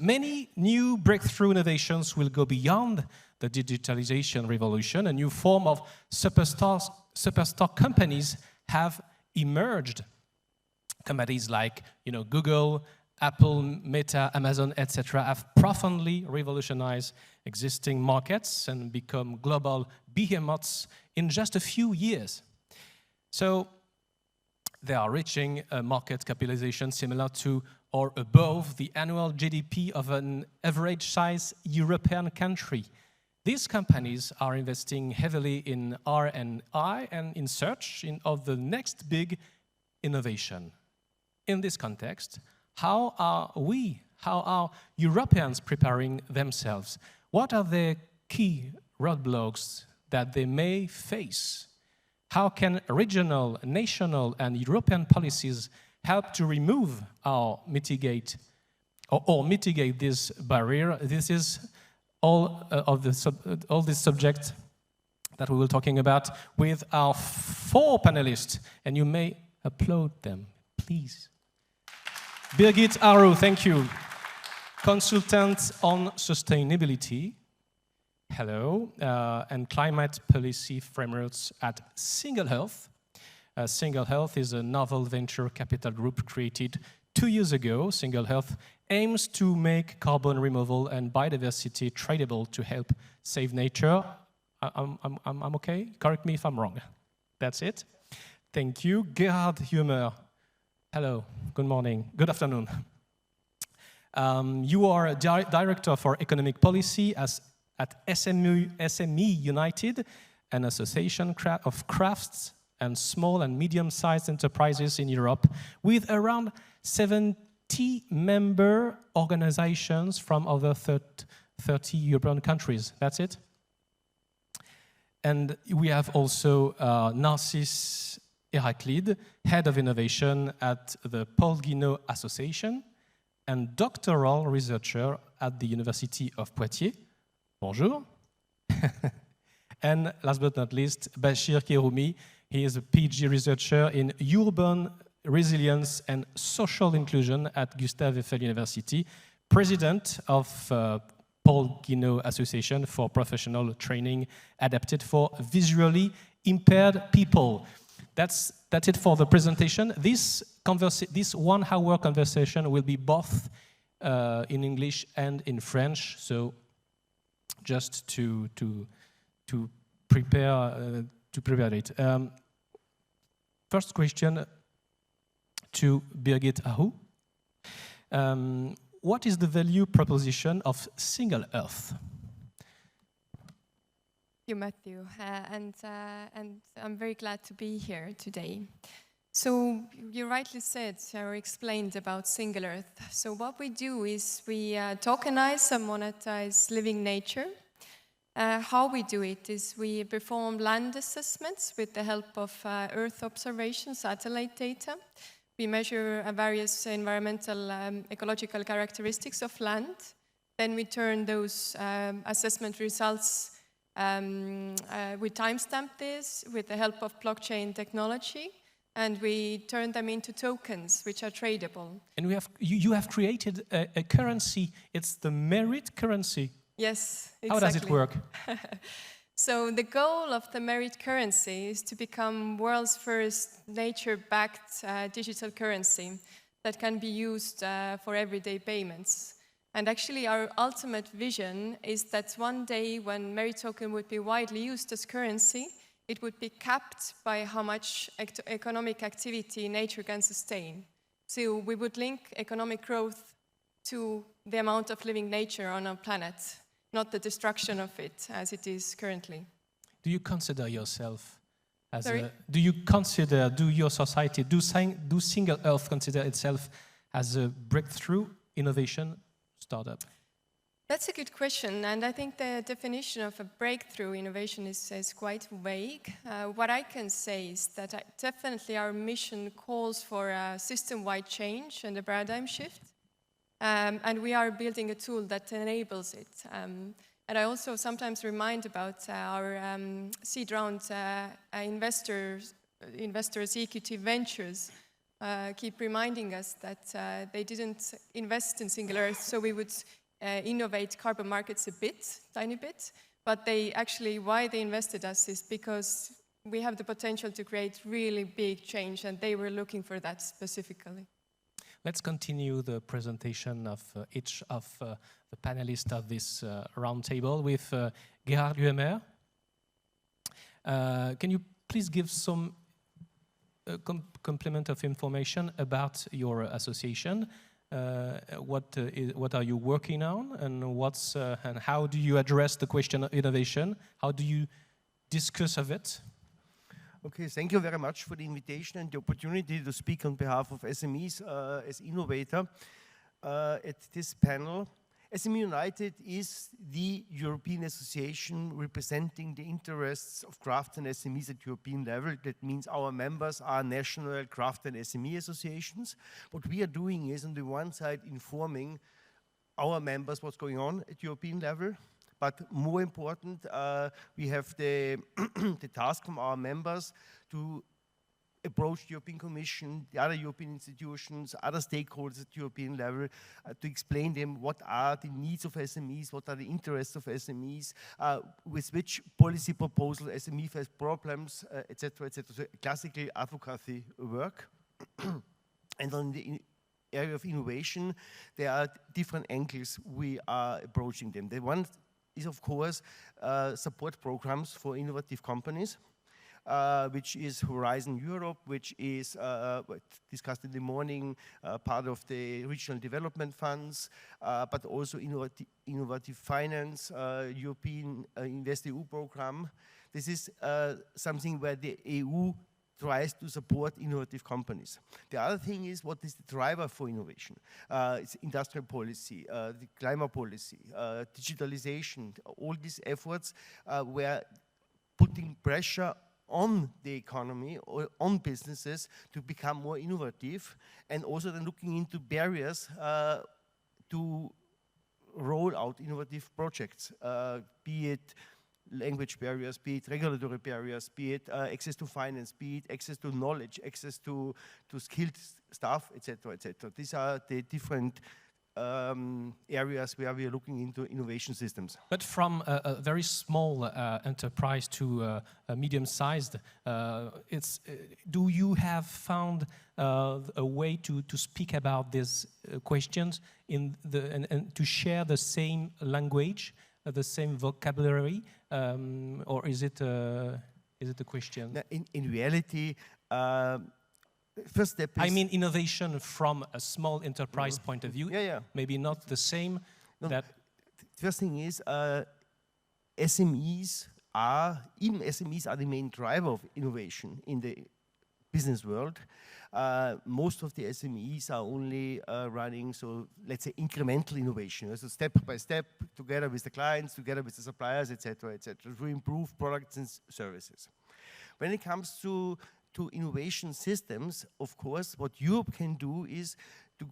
Many new breakthrough innovations will go beyond the digitalization revolution. A new form of superstar companies have emerged. Companies like Google, Apple, Meta, Amazon, etc. have profoundly revolutionized existing markets and become global behemoths in just a few years. So they are reaching a market capitalization similar to or above the annual GDP of an average-size European country. These companies are investing heavily in R&I and in search of the next big innovation. In this context, how are Europeans preparing themselves? What are the key roadblocks that they may face? How can regional, national, and European policies help to remove or mitigate this barrier? This is all this subject that we will be talking about with our 4 panelists, and you may applaud them, please. Birgit Aru, thank you. Consultant on sustainability, hello, and climate policy frameworks at Single Health. Single Health is a novel venture capital group created 2 years ago. Single Health aims to make carbon removal and biodiversity tradable to help save nature. I'm okay? Correct me if I'm wrong. That's it. Thank you. Gerhard Humer. Hello, good morning, good afternoon. You are a Director for Economic Policy at SME United, an association of crafts and small and medium-sized enterprises in Europe with around 70 member organizations from over 30 European countries. That's it? And we have also Narcis Héraclide, Head of Innovation at the Paul Guinot Association and doctoral researcher at the University of Poitiers. Bonjour. And last but not least, Bachir Kerroumi. He is a PhD researcher in urban resilience and social inclusion at Gustave Eiffel University, president of Paul Guinot Association for Professional Training Adapted for Visually Impaired People. That's it for the presentation. This 1 hour conversation will be both in English and in French. So just to prepare it. First question to Birgit Aru. What is the value proposition of Single Earth? Thank you, Matthew, and I'm very glad to be here today. So you rightly said or explained about Single Earth. So what we do is we tokenize and monetize living nature. How we do it is we perform land assessments with the help of Earth observation satellite data. We measure various environmental ecological characteristics of land. Then we turn those assessment results. We timestamp this with the help of blockchain technology, and we turn them into tokens, which are tradable. And you have created a currency. It's the merit currency. Yes, exactly. How does it work? So the goal of the merit currency is to become world's first nature-backed digital currency that can be used for everyday payments. And actually our ultimate vision is that one day when merit token would be widely used as currency, it would be capped by how much economic activity nature can sustain. So we would link economic growth to the amount of living nature on our planet, not the destruction of it as it is currently. Do you consider yourself as Sorry? do your society, do Single Earth consider itself as a breakthrough innovation startup? That's a good question, and I think the definition of a breakthrough innovation is quite vague. What I can say is that definitely our mission calls for a system-wide change and a paradigm shift, and we are building a tool that enables it. And I also sometimes remind about our seed round investors, EQT Ventures, keep reminding us that they didn't invest in Single Earth, so we would innovate carbon markets a bit, tiny bit. But they actually, why they invested us is because we have the potential to create really big change, and they were looking for that specifically. Let's continue the presentation of each of the panelists of this roundtable with Gerhard Guemer. Can you please give some complement of information about your association? What are you working on, and how do you address the question of innovation? How do you discuss of it? Okay, thank you very much for the invitation and the opportunity to speak on behalf of SMEs as innovator at this panel. SME United is the European association representing the interests of craft and SMEs at European level. That means our members are national craft and SME associations. What we are doing is, on the one side, informing our members what's going on at European level. But more important, we have the, the task from our members to approach the European Commission, the other European institutions, other stakeholders at European level, to explain them what are the needs of SMEs, what are the interests of SMEs, with which policy proposal SME has problems, etc., etc. So classical advocacy work. And on the area of innovation, there are different angles we are approaching them. The one is, of course, support programs for innovative companies, which is Horizon Europe, which is discussed in the morning, part of the regional development funds, but also innovative finance, European InvestEU program. This is something where the EU tries to support innovative companies. The other thing is, what is the driver for innovation? It's industrial policy, the climate policy, digitalization. All these efforts were putting pressure on the economy or on businesses to become more innovative, and also then looking into barriers to roll out innovative projects, be it language barriers, be it regulatory barriers, be it access to finance, be it access to knowledge, access to skilled staff, etc., etc. These are the different areas where we are looking into innovation systems. But from a very small enterprise to a medium-sized, do you have found a way to speak about these questions and to share the same language, the same vocabulary, or is it a question? In reality, first step is... I mean innovation from a small enterprise point of view, maybe not the same. That first thing is, SMEs are the main driver of innovation in the business world. Most of the SMEs are only running, so let's say, incremental innovation, so step by step, together with the clients, together with the suppliers, etc., etc., to improve products and services. When it comes to innovation systems, of course, what Europe can do is to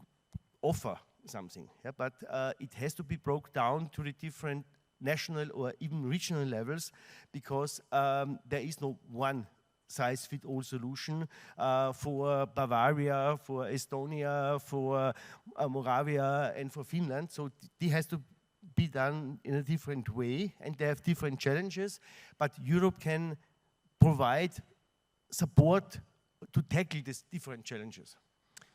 offer something, but it has to be broken down to the different national or even regional levels, because there is no one size-fit-all solution for Bavaria, for Estonia, for Moravia, and for Finland. So it has to be done in a different way, and they have different challenges, but Europe can provide support to tackle these different challenges.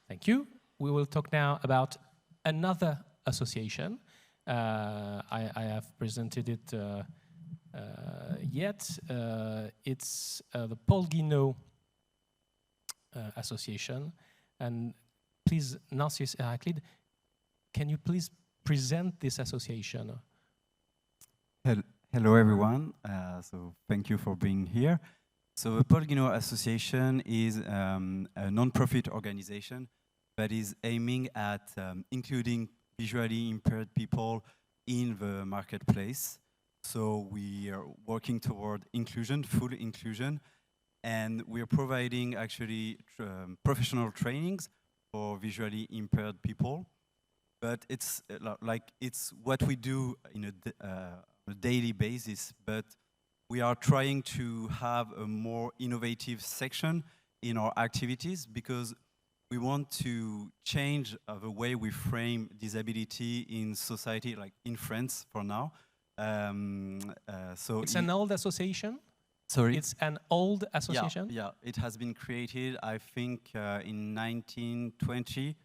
Thank you. We will talk now about another association. I have presented it yet. It's the Paul Guinot Association. And please, Narcis Héraclide, can you please present this association? Hello, everyone. So thank you for being here. So the Paul Guinot Association is a non-profit organization that is aiming at including visually impaired people in the marketplace. So we are working toward inclusion, full inclusion, and we are providing actually professional trainings for visually impaired people. But it's what we do in a daily basis, but we are trying to have a more innovative section in our activities, because we want to change the way we frame disability in society, like in France for now. So It's an old association? sorry. It's an old association? Yeah, it has been created, I think, in 1920.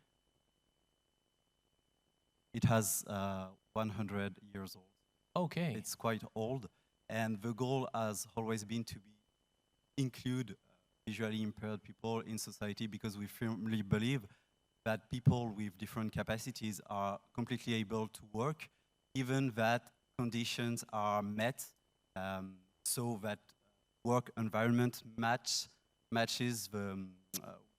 It has 100 years old. Okay. It's quite old, and the goal has always been to include visually impaired people in society, because we firmly believe that people with different capacities are completely able to work, even that conditions are met, so that work environment matches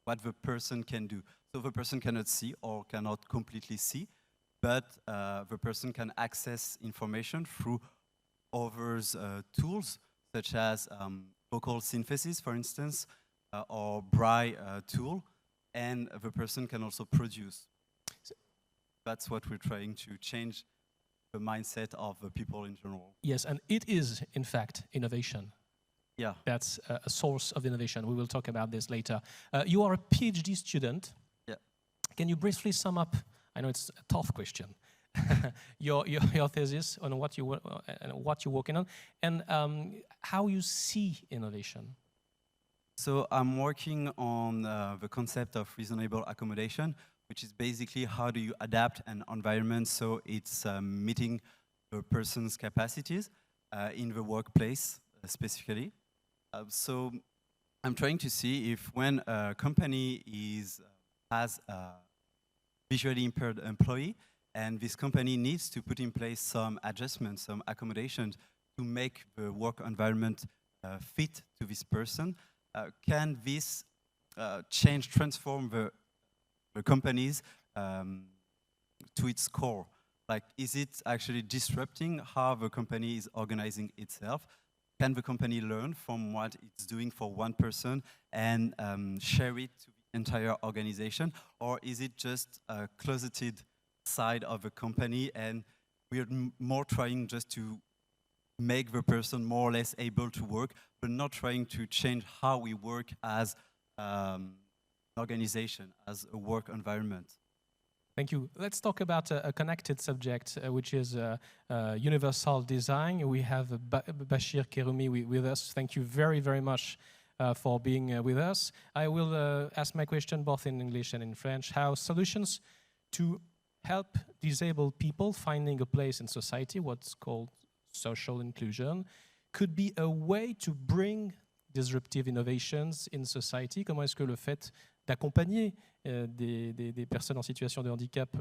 what the person can do. So the person cannot see or cannot completely see, but the person can access information through others' tools, such as vocal synthesis, for instance, or braille tool, and the person can also produce. That's what we're trying to change, the mindset of the people in general. Yes, and it is, in fact, innovation. Yeah. That's a source of innovation. We will talk about this later. You are a PhD student. Yeah. Can you briefly sum up, I know it's a tough question, your thesis on what you're working on, and how you see innovation? So I'm working on the concept of reasonable accommodation, which is basically how do you adapt an environment so it's meeting the person's capacities in the workplace specifically. So I'm trying to see if when a company has a visually impaired employee, and this company needs to put in place some adjustments, some accommodations to make the work environment fit to this person, can this change, transform the companies to its core? Like, is it actually disrupting how the company is organizing itself? Can the company learn from what it's doing for one person and share it to the entire organization? Or is it just a closeted side of the company, and we're more trying just to make the person more or less able to work, but not trying to change how we work as an organization, as a work environment? Thank you. Let's talk about a connected subject, which is universal design. We have Bachir Kerroumi with us. Thank you very, very much for being with us. I will ask my question both in English and in French. How solutions to help disabled people finding a place in society, what's called social inclusion, could be a way to bring disruptive innovations in society? Comment est-ce que le fait d'accompagner des personnes en situation de handicap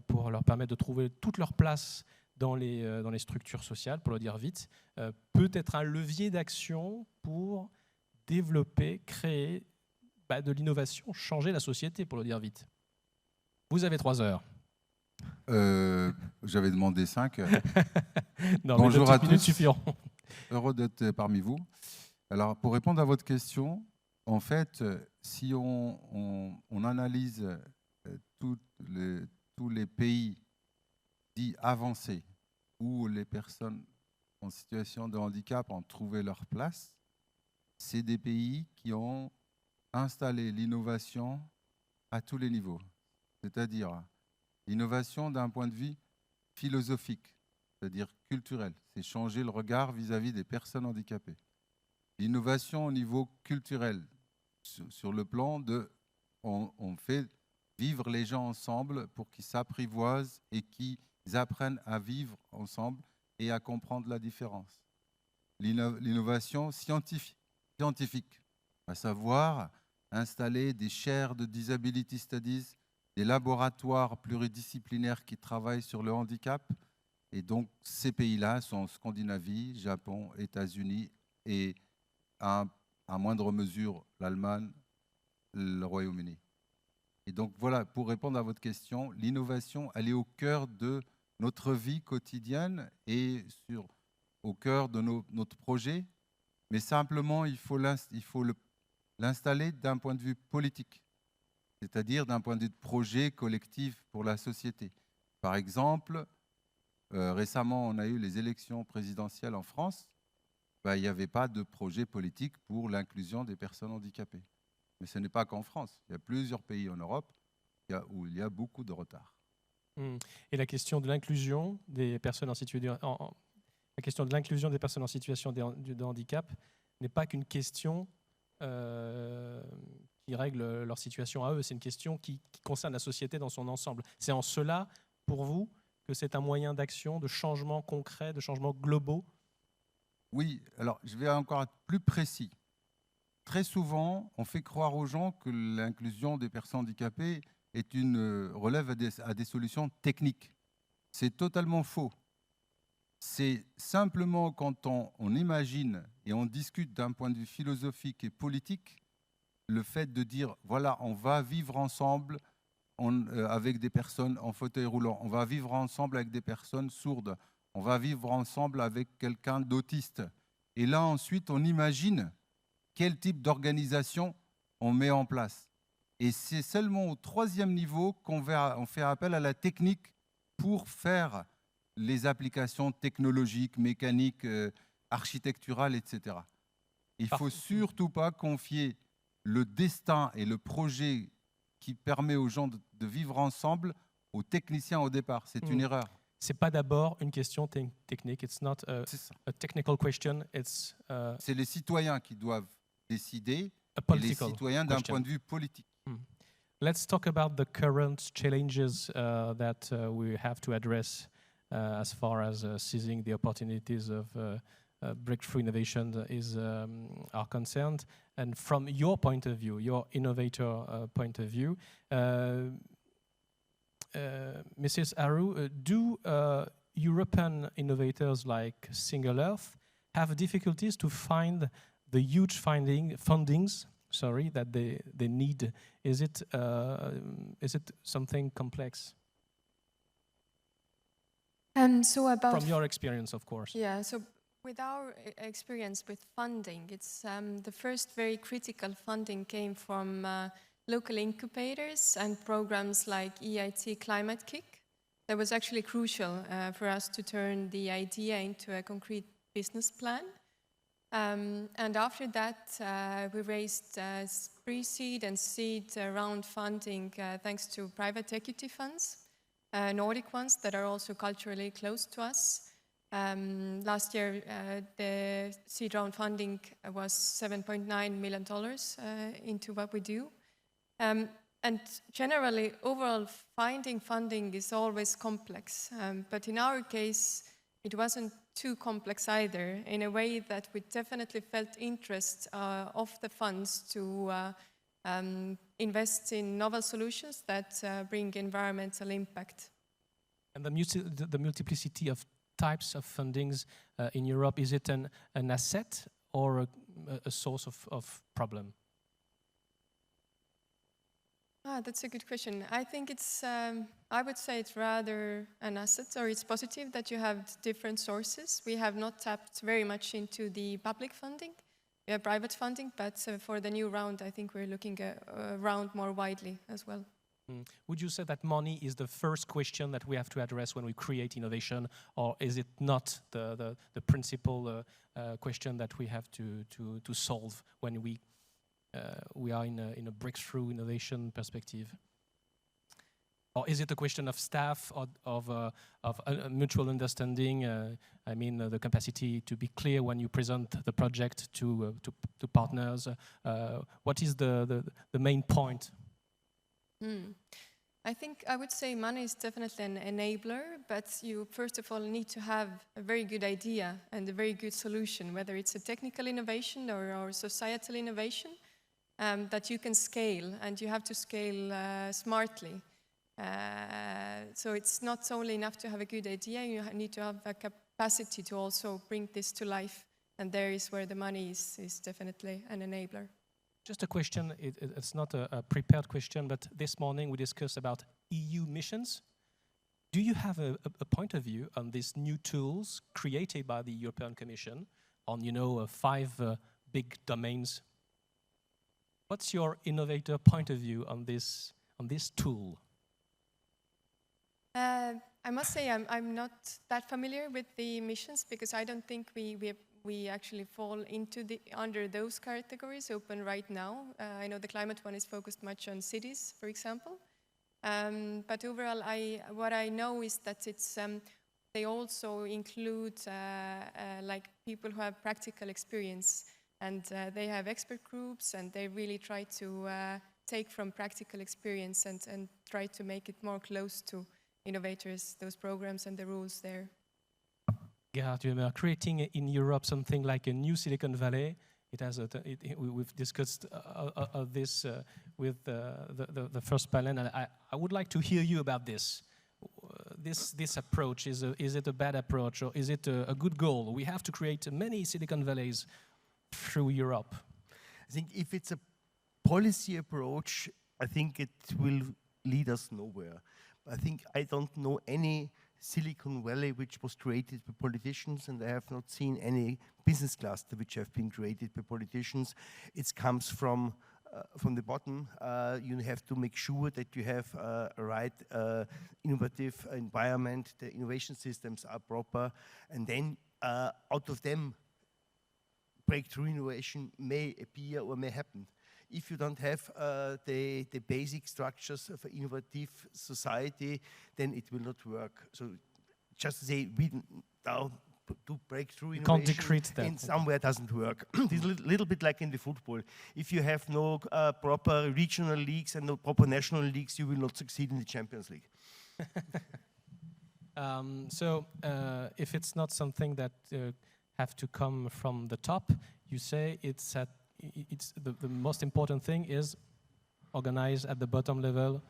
pour leur permettre de trouver toute leur place dans les structures sociales, pour le dire vite, peut être un levier d'action pour développer, créer de l'innovation, changer la société, pour le dire vite? Vous avez 3 heures. J'avais demandé 5. Non, bonjour à tous. Suffiront. Heureux d'être parmi vous. Alors, pour répondre à votre question, en fait, si on analyse tous les pays dits avancés où les personnes en situation de handicap ont trouvé leur place, c'est des pays qui ont installé l'innovation à tous les niveaux. C'est-à-dire l'innovation d'un point de vue philosophique, c'est-à-dire culturel. C'est changer le regard vis-à-vis des personnes handicapées. L'innovation au niveau culturel, sur le plan de... On fait vivre les gens ensemble pour qu'ils s'apprivoisent et qu'ils apprennent à vivre ensemble et à comprendre la différence. L'innovation scientifique, à savoir installer des chaires de disability studies, des laboratoires pluridisciplinaires qui travaillent sur le handicap. Et donc, ces pays-là sont Scandinavie, Japon, États-Unis et, à moindre mesure, l'Allemagne, le Royaume-Uni. Et donc, voilà, pour répondre à votre question, l'innovation, elle est au cœur de notre vie quotidienne et au cœur de notre projet. Mais simplement, il faut l'installer d'un point de vue politique, c'est-à-dire d'un point de vue de projet collectif pour la société. Par exemple, récemment, on a eu les élections présidentielles en France. Il n'y avait pas de projet politique pour l'inclusion des personnes handicapées. Mais ce n'est pas qu'en France. Il y a plusieurs pays en Europe où il y a beaucoup de retard. Et la question de l'inclusion des personnes en situation la question de l'inclusion des personnes en situation de handicap n'est pas qu'une question qui règle leur situation à eux, c'est une question qui concerne la société dans son ensemble. C'est en cela, pour vous, que c'est un moyen d'action, de changement concret, de changement globaux? Oui, alors je vais encore être plus précis. Très souvent, on fait croire aux gens que l'inclusion des personnes handicapées relève à des solutions techniques. C'est totalement faux. C'est simplement quand on imagine et on discute d'un point de vue philosophique et politique, le fait de dire, voilà, on va vivre ensemble avec des personnes en fauteuil roulant, on va vivre ensemble avec des personnes sourdes, on va vivre ensemble avec quelqu'un d'autiste. Et là, ensuite, on imagine quel type d'organisation on met en place. Et c'est seulement au 3e niveau qu'on fait appel à la technique pour faire les applications technologiques, mécaniques, architecturales, etc. Il ne faut surtout pas confier le destin et le projet qui permet aux gens de vivre ensemble aux techniciens au départ. C'est une erreur. C'est pas d'abord une question technique. It's not a technical question. C'est les citoyens qui doivent décider, et les citoyens d'un point de vue politique. Let's talk about the current challenges that we have to address as far as seizing the opportunities of breakthrough innovation are concerned. And from your point of view, your innovator point of view, Mrs. Aru, do European innovators like Single Earth have difficulties to find the huge fundings that they need? Is it something complex? So about from your experience, of course. Yeah. So with our experience with funding, it's the first very critical funding came from local incubators and programs like EIT Climate Kick. That was actually crucial for us to turn the idea into a concrete business plan. And after that, we raised pre-seed and seed round funding thanks to private equity funds, Nordic ones that are also culturally close to us. Last year, the seed round funding was $7.9 million into what we do. And generally, overall, finding funding is always complex. But in our case, it wasn't too complex either, in a way that we definitely felt interest of the funds to invest in novel solutions that bring environmental impact. And the multiplicity of types of fundings in Europe, is it an asset or a source of problem? That's a good question. I think it's, I would say it's rather an asset, or it's positive that you have different sources. We have not tapped very much into the public funding. We have private funding, but for the new round, I think we're looking around more widely as well. Would you say that money is the first question that we have to address when we create innovation, or is it not the principal question that we have to solve when we are in a breakthrough innovation perspective? Or is it a question of staff, or of a mutual understanding? I mean, the capacity to be clear when you present the project to partners. What is the main point? I think I would say money is definitely an enabler, but you first of all need to have a very good idea and a very good solution, whether it's a technical innovation or societal innovation, that you can scale, and you have to scale smartly. So it's not only enough to have a good idea, you need to have a capacity to also bring this to life, and there is where the money is definitely an enabler. Just a question, it's not a prepared question, but this morning we discussed about EU missions. Do you have a point of view on these new tools created by the European Commission on, 5 big domains? What's your innovator point of view on this tool? I must say I'm not that familiar with the missions, because I don't think we we actually fall into under those categories open right now. I know the climate one is focused much on cities, for example. But overall, what I know is that it's they also include like people who have practical experience, and they have expert groups, and they really try to take from practical experience and try to make it more close to innovators, those programs and the rules there. Gerhard, you are creating in Europe something like a new Silicon Valley. It has we've discussed this with the first panel, and I would like to hear you about this. This approach, is it a bad approach, or is it a good goal? We have to create many Silicon Valleys through Europe. I think if it's a policy approach, I think it will lead us nowhere. I don't know any Silicon Valley which was created by politicians, and I have not seen any business cluster which have been created by politicians. It comes from the bottom. You have to make sure that you have a right innovative environment, the innovation systems are proper, and then out of them breakthrough innovation may appear or may happen. If you don't have the basic structures of an innovative society, then it will not work. So just to say we now do breakthrough innovation and somewhere doesn't work. It's a little bit like in the football. If you have no proper regional leagues and no proper national leagues, you will not succeed in the Champions League. So if it's not something that have to come from the top, you say it's the most important thing is organize at the bottom level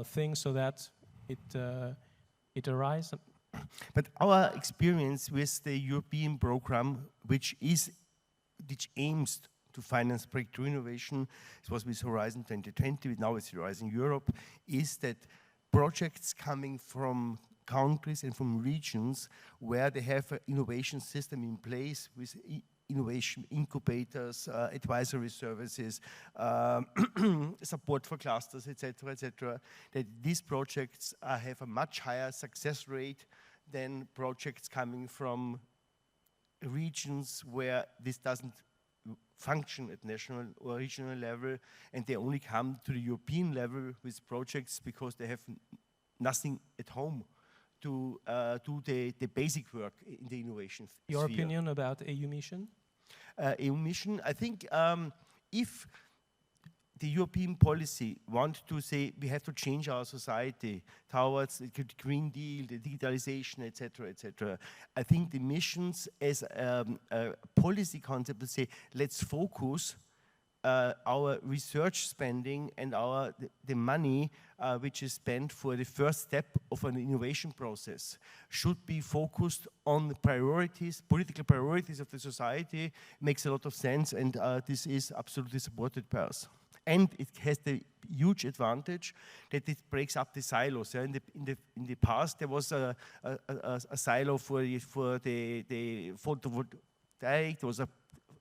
things so that it arises. But our experience with the European program, which aims to finance breakthrough innovation, it was with Horizon 2020, now it's Horizon Europe, is that projects coming from countries and from regions where they have an innovation system in place with innovation incubators, advisory services, support for clusters, etc., that these projects have a much higher success rate than projects coming from regions where this doesn't function at national or regional level, and they only come to the European level with projects because they have nothing at home to do the basic work in the innovation Your sphere. opinion about EU mission? EU mission, I think if the European policy want to say we have to change our society towards the Green Deal, the digitalization, etc., I think the missions as a policy concept to say let's focus our research spending and the money which is spent for the first step of an innovation process should be focused on the priorities, political priorities of the society. Makes a lot of sense, and this is absolutely supported by us. And it has the huge advantage that it breaks up the silos. In the past, there was a silo for the photovoltaic, there was a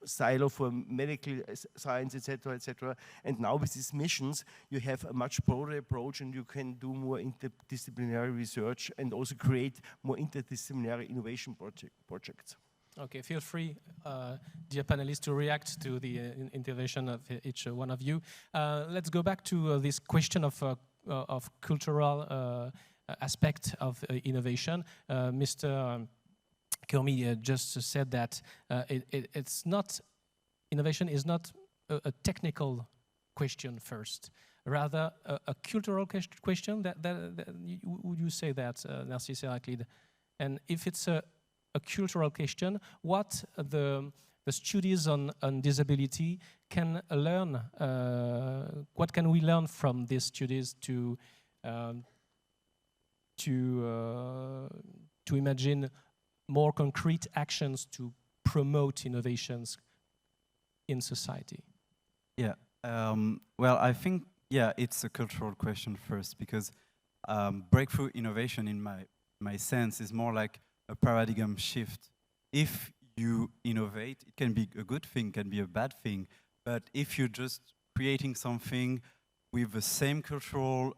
silo for medical science, etc. And now with these missions, you have a much broader approach, and you can do more interdisciplinary research and also create more interdisciplinary innovation projects. Okay, feel free, dear panelists, to react to the intervention of each one of you. Let's go back to this question of cultural aspect of innovation. Mr. Kerroumi just said that innovation is not a technical question first, rather a cultural question. Would you say that, Narcis Héraclide? And if it's a cultural question, what the studies on disability can learn, what can we learn from these studies to imagine more concrete actions to promote innovations in society? Yeah, well, I think, it's a cultural question first, because breakthrough innovation, in my sense, is more like a paradigm shift. If you innovate, it can be a good thing, can be a bad thing, but if you're just creating something with the same cultural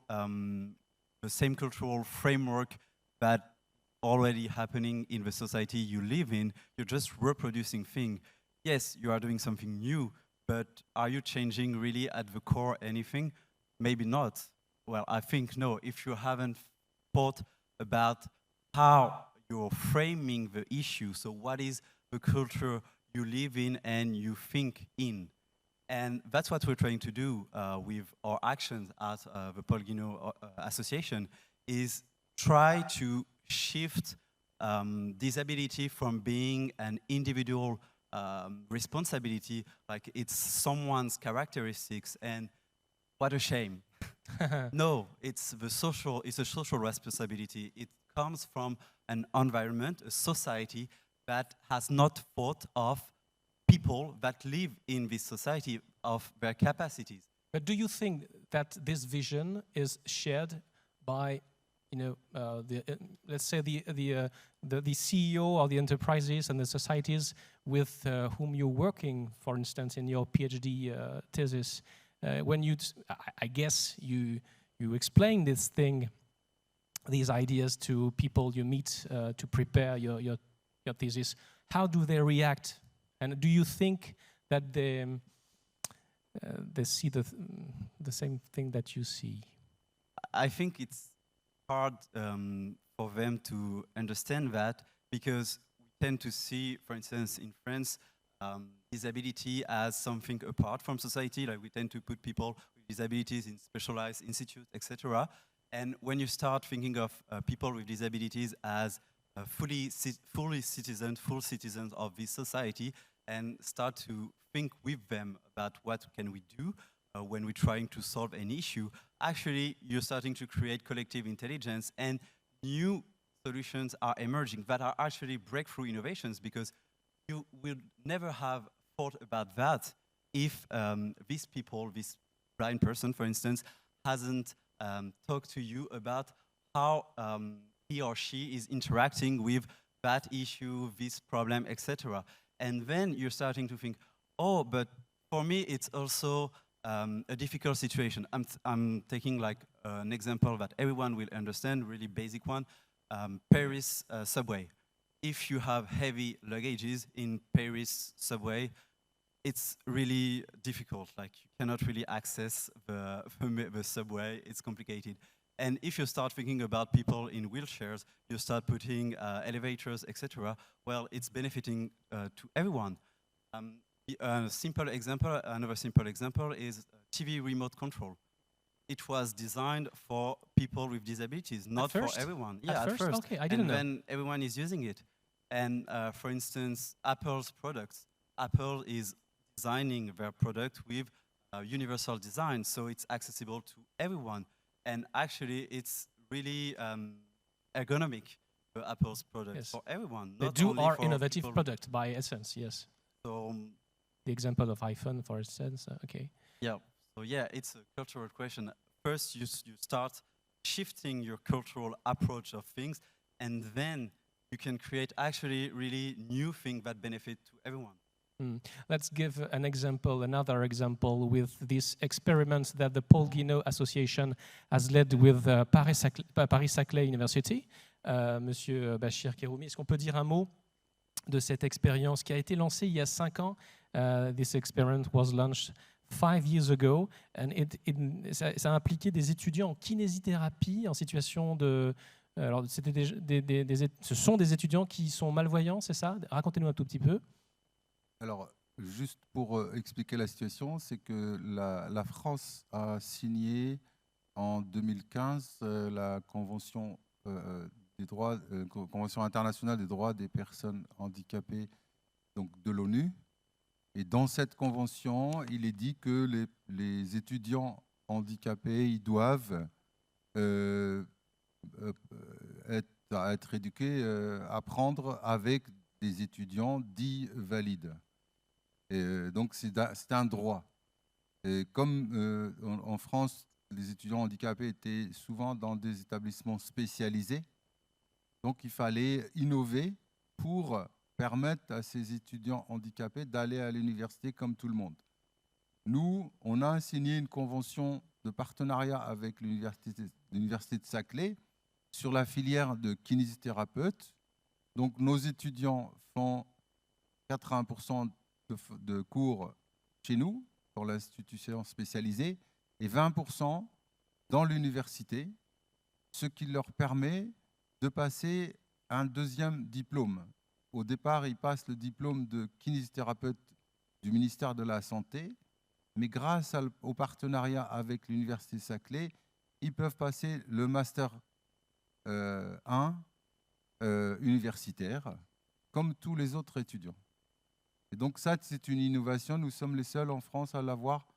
framework that already happening in the society you live in. You're just reproducing things. Yes, you are doing something new, but are you changing really at the core anything? Maybe not. Well, I think no. If you haven't thought about how you're framing the issue, so what is the culture you live in and you think in? And that's what we're trying to do with our actions at the Paul Guinot Association, is try to shift disability from being an individual responsibility, like it's someone's characteristics, and what a shame. No, it's a social responsibility. It comes from an environment, a society that has not thought of people that live in this society, of their capacities. But do you think that this vision is shared by, let's say the CEO of the enterprises and the societies with whom you're working, for instance, in your PhD thesis? When I guess you explain these ideas to people you meet to prepare your thesis. How do they react? And do you think that they see the same thing that you see? I think it's hard for them to understand that, because we tend to see, for instance, in France, disability as something apart from society. Like, we tend to put people with disabilities in specialized institutes, etc. And when you start thinking of people with disabilities as full citizens of this society, and start to think with them about what can we do when we're trying to solve an issue, actually you're starting to create collective intelligence, and new solutions are emerging that are actually breakthrough innovations, because you will never have thought about that if these people, this blind person, for instance, hasn't talked to you about how he or she is interacting with that issue, this problem, etc. And then you're starting to think, oh, but for me, it's also a difficult situation. I'm taking like an example that everyone will understand, really basic one, Paris subway. If you have heavy luggages in Paris subway, it's really difficult. Like, you cannot really access the subway. It's complicated. And if you start thinking about people in wheelchairs, you start putting elevators, etc. Well, it's benefiting to everyone. Another simple example is TV remote control. It was designed for people with disabilities, not for everyone. Yeah, at first. Okay, I didn't know. And then everyone is using it. And for instance, Apple's products. Apple is designing their product with universal design, so it's accessible to everyone. And actually, it's really ergonomic, Apple's product, for everyone. They are innovative product by essence, yes. So the example of iPhone, for instance, okay. Yeah, so yeah, it's a cultural question. First, you start shifting your cultural approach of things, and then you can create actually really new things that benefit to everyone. Let's give an example, another example, with this experiment that the Paul Guinot Association has led with Paris-Saclay University. Monsieur Bachir Kerroumi, est-ce qu'on peut dire un mot de cette expérience qui a été lancée il y a 5 ans? This experiment was launched 5 years ago, and ça a impliqué des étudiants en kinésithérapie en situation de... Alors, ce sont des étudiants qui sont malvoyants, c'est ça? Racontez-nous un tout petit peu. Alors, juste pour expliquer la situation, c'est que la France a signé en 2015 la Convention, Convention internationale des droits des personnes handicapées, donc de l'ONU. Et dans cette convention, il est dit que les étudiants handicapés, ils doivent être éduqués, apprendre avec des étudiants dits valides. Et donc c'est un droit. Et comme en France, les étudiants handicapés étaient souvent dans des établissements spécialisés, donc il fallait innover pour permettre à ces étudiants handicapés d'aller à l'université comme tout le monde. Nous, on a signé une convention de partenariat avec l'université de Saclay sur la filière de kinésithérapeute. Donc nos étudiants font 80% de cours chez nous, pour l'institution spécialisée, et 20% dans l'université, ce qui leur permet de passer un deuxième diplôme. Au départ, ils passent le diplôme de kinésithérapeute du ministère de la Santé, mais grâce au partenariat avec l'Université Saclay, ils peuvent passer le Master 1 universitaire, comme tous les autres étudiants. Et donc ça, c'est une innovation. Nous sommes les seuls en France à l'avoir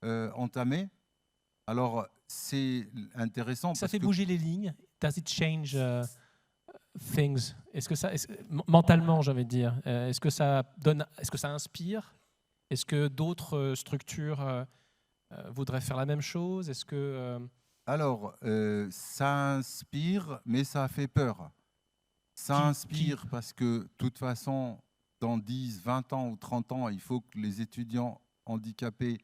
entamée. Alors, c'est intéressant. Ça fait bouger les lignes. Does it change things? Est-ce que ça, mentalement, j'ai envie de dire, est-ce que ça inspire? Est-ce que d'autres structures voudraient faire la même chose? Est-ce que Alors, ça inspire, mais ça fait peur. Ça inspire parce que, de toute façon, dans 10, 20 ans ou 30 ans, il faut que les étudiants handicapés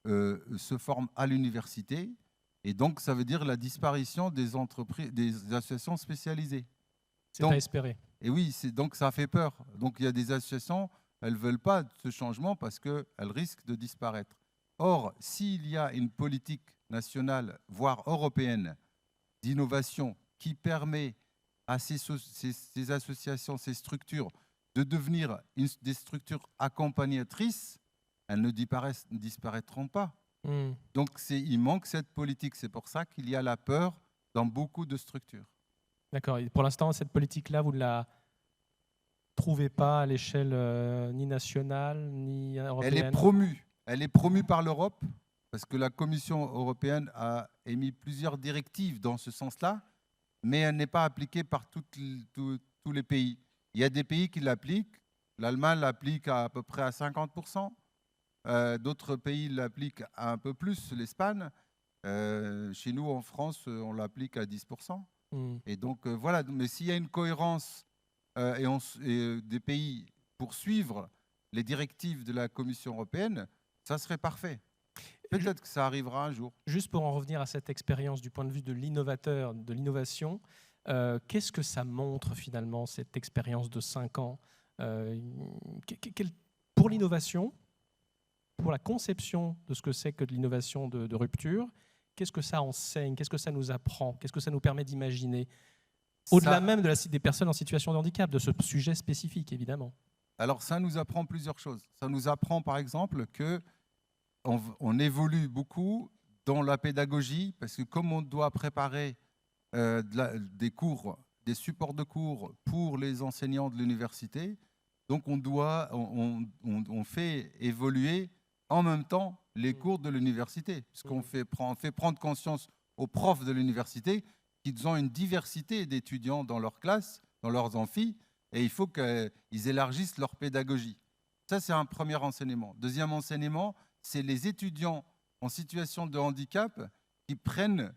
se forment à l'université. Et donc, ça veut dire la disparition des entreprises, des associations spécialisées. C'est à espérer. Et oui, donc ça fait peur. Donc, il y a des associations, elles ne veulent pas de ce changement parce qu'elles risquent de disparaître. Or, s'il y a une politique nationale, voire européenne, d'innovation qui permet à ces associations, ces structures, de devenir des structures accompagnatrices, elles ne disparaîtront pas. Donc, il manque cette politique. C'est pour ça qu'il y a la peur dans beaucoup de structures. D'accord. Et pour l'instant, cette politique-là, vous ne la trouvez pas à l'échelle ni nationale, ni européenne? Elle est promue. Elle est promue par l'Europe, parce que la Commission européenne a émis plusieurs directives dans ce sens-là, mais elle n'est pas appliquée par tous les pays. Il y a des pays qui l'appliquent. L'Allemagne l'applique à peu près à 50%. D'autres pays l'appliquent un peu plus, l'Espagne. Chez nous, en France, on l'applique à 10%. Et donc, voilà. Mais s'il y a une cohérence et des pays pour suivre les directives de la Commission européenne, ça serait parfait. Peut-être que ça arrivera un jour. Juste pour en revenir à cette expérience du point de vue de l'innovateur, de l'innovation, qu'est-ce que ça montre finalement, cette expérience de 5 ans pour l'innovation, pour la conception de ce que c'est que de l'innovation de rupture, qu'est-ce que ça enseigne? Qu'est-ce que ça nous apprend? Qu'est-ce que ça nous permet d'imaginer? Au-delà même des personnes en situation de handicap, de ce sujet spécifique, évidemment. Alors, ça nous apprend plusieurs choses. Ça nous apprend, par exemple, qu'on évolue beaucoup dans la pédagogie, parce que comme on doit préparer des cours, des supports de cours pour les enseignants de l'université, donc on fait évoluer en même temps les cours de l'université, puisqu'on fait prendre conscience aux profs de l'université qu'ils ont une diversité d'étudiants dans leur classe, dans leurs amphis, et il faut qu'ils élargissent leur pédagogie. Ça, c'est un premier enseignement. Deuxième enseignement, c'est les étudiants en situation de handicap qui prennent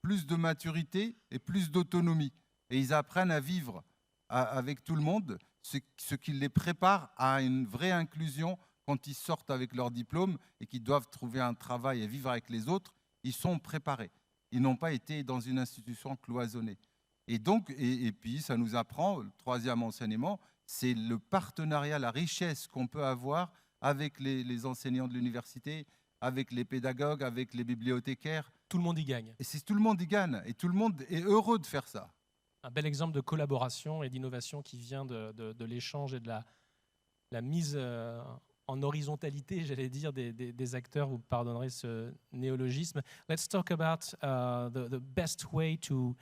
plus de maturité et plus d'autonomie. Et ils apprennent à vivre avec tout le monde, ce qui les prépare à une vraie inclusion quand ils sortent avec leur diplôme et qu'ils doivent trouver un travail et vivre avec les autres. Ils sont préparés. Ils n'ont pas été dans une institution cloisonnée. Et donc, et puis, ça nous apprend, le troisième enseignement, c'est le partenariat, la richesse qu'on peut avoir avec les enseignants de l'université, avec les pédagogues, avec les bibliothécaires. Tout le monde y gagne. Et tout le monde y gagne. Et tout le monde est heureux de faire ça. Un bel exemple de collaboration et d'innovation qui vient de l'échange et de la mise en horizontalité, j'allais dire, des acteurs. Vous pardonnerez ce néologisme. Let's talk about the best way to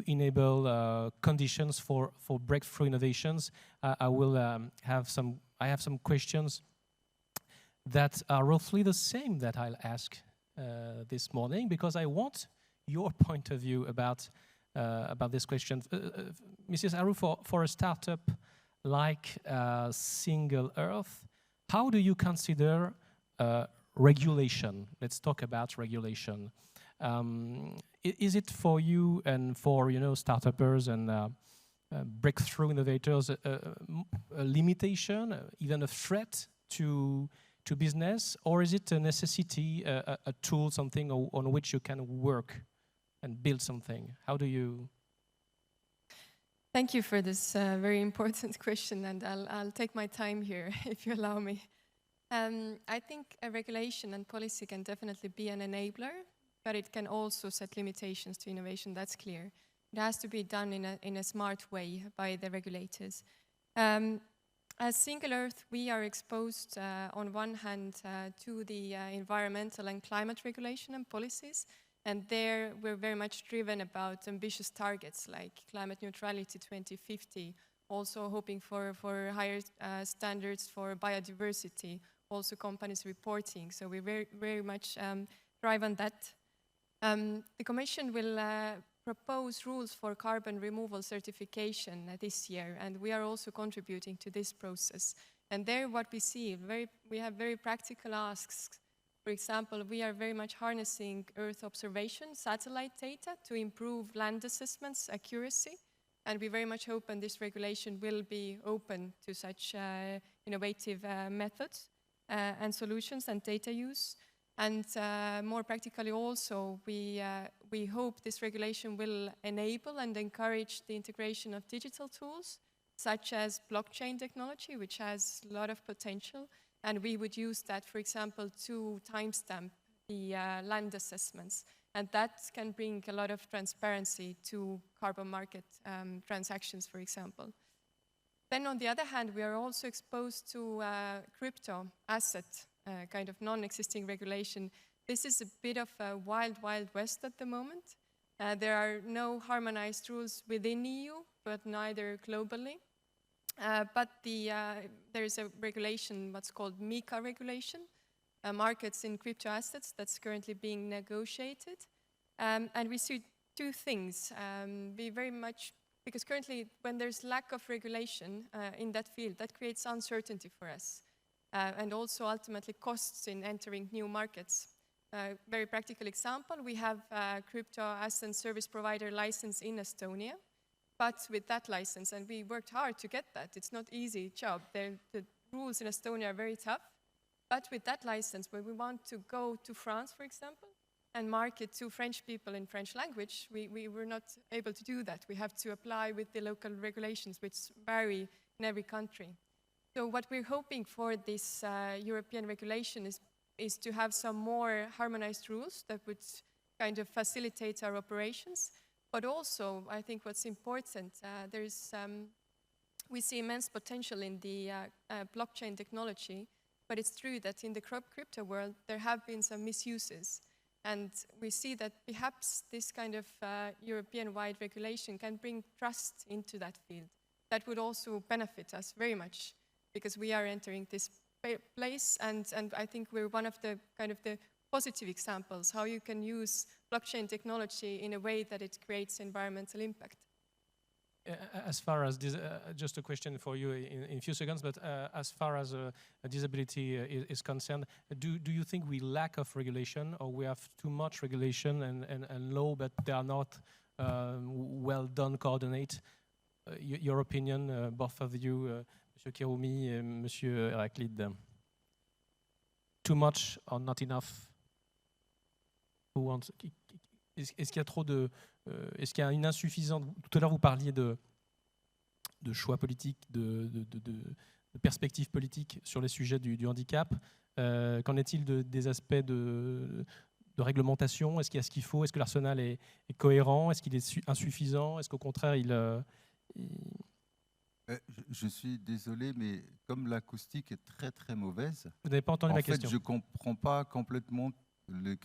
enable conditions for breakthrough innovations. I have some questions that are roughly the same that I'll ask this morning, because I want your point of view about this question. Mrs. Aru, for a startup like Single Earth, how do you consider regulation? Let's talk about regulation. Is it for you and for startuppers and breakthrough innovators a limitation, even a threat to business, or is it a necessity, a tool, something on which you can work and build something? How do you? Thank you for this very important question, and I'll take my time here, if you allow me. I think a regulation and policy can definitely be an enabler, but it can also set limitations to innovation, that's clear. It has to be done in a smart way by the regulators. As Single Earth, we are exposed on one hand to the environmental and climate regulation and policies, and there we're very much driven about ambitious targets like climate neutrality 2050, also hoping for higher standards for biodiversity, also companies reporting. So we very much drive on that. The Commission will propose rules for carbon removal certification this year, and we are also contributing to this process. And there what we see, we have very practical asks. For example, we are very much harnessing Earth observation, satellite data to improve land assessments accuracy, and we very much hope and this regulation will be open to such innovative methods and solutions and data use. And more practically also, we hope this regulation will enable and encourage the integration of digital tools, such as blockchain technology, which has a lot of potential. And we would use that, for example, to timestamp the land assessments. And that can bring a lot of transparency to carbon market transactions, for example. Then on the other hand, we are also exposed to crypto asset, kind of non-existing regulation. This is a bit of a wild, wild west at the moment. There are no harmonized rules within EU, but neither globally. But there is a regulation, what's called MiCA regulation, markets in crypto assets, that's currently being negotiated. And we see two things. We very much, because currently when there's lack of regulation in that field, that creates uncertainty for us. And also ultimately costs in entering new markets. Very practical example, we have a crypto asset service provider license in Estonia. But with that license, and we worked hard to get that, it's not easy job. The rules in Estonia are very tough. But with that license, when we want to go to France, for example, and market to French people in French language, we were not able to do that. We have to apply with the local regulations, which vary in every country. So what we're hoping for this European regulation is to have some more harmonized rules that would kind of facilitate our operations. But also, I think what's important, we see immense potential in the blockchain technology, but it's true that in the crypto world, there have been some misuses. And we see that perhaps this kind of European-wide regulation can bring trust into that field. That would also benefit us very much, because we are entering this place, and I think we're one of the kind of the positive examples, how you can use blockchain technology in a way that it creates environmental impact. As far as this, just a question for you in a few seconds, but as far as disability is concerned, do you think we lack of regulation, or we have too much regulation and law, but they are not well done, coordinate? Your opinion, both of you, Monsieur Kerroumi and Monsieur Héraclide. Too much or not enough? Est-ce qu'il y a trop de... est-ce qu'il y a une insuffisance? Tout à l'heure, vous parliez de choix politiques, de perspectives politiques sur les sujets du handicap. Qu'en est-il des aspects de réglementation? Est-ce qu'il y a ce qu'il faut? Est-ce que l'arsenal est cohérent? Est-ce qu'il est insuffisant? Est-ce qu'au contraire, Je suis désolé, mais comme l'acoustique est très très mauvaise, vous n'avez pas entendu ma question. En fait, je ne comprends pas complètement. Il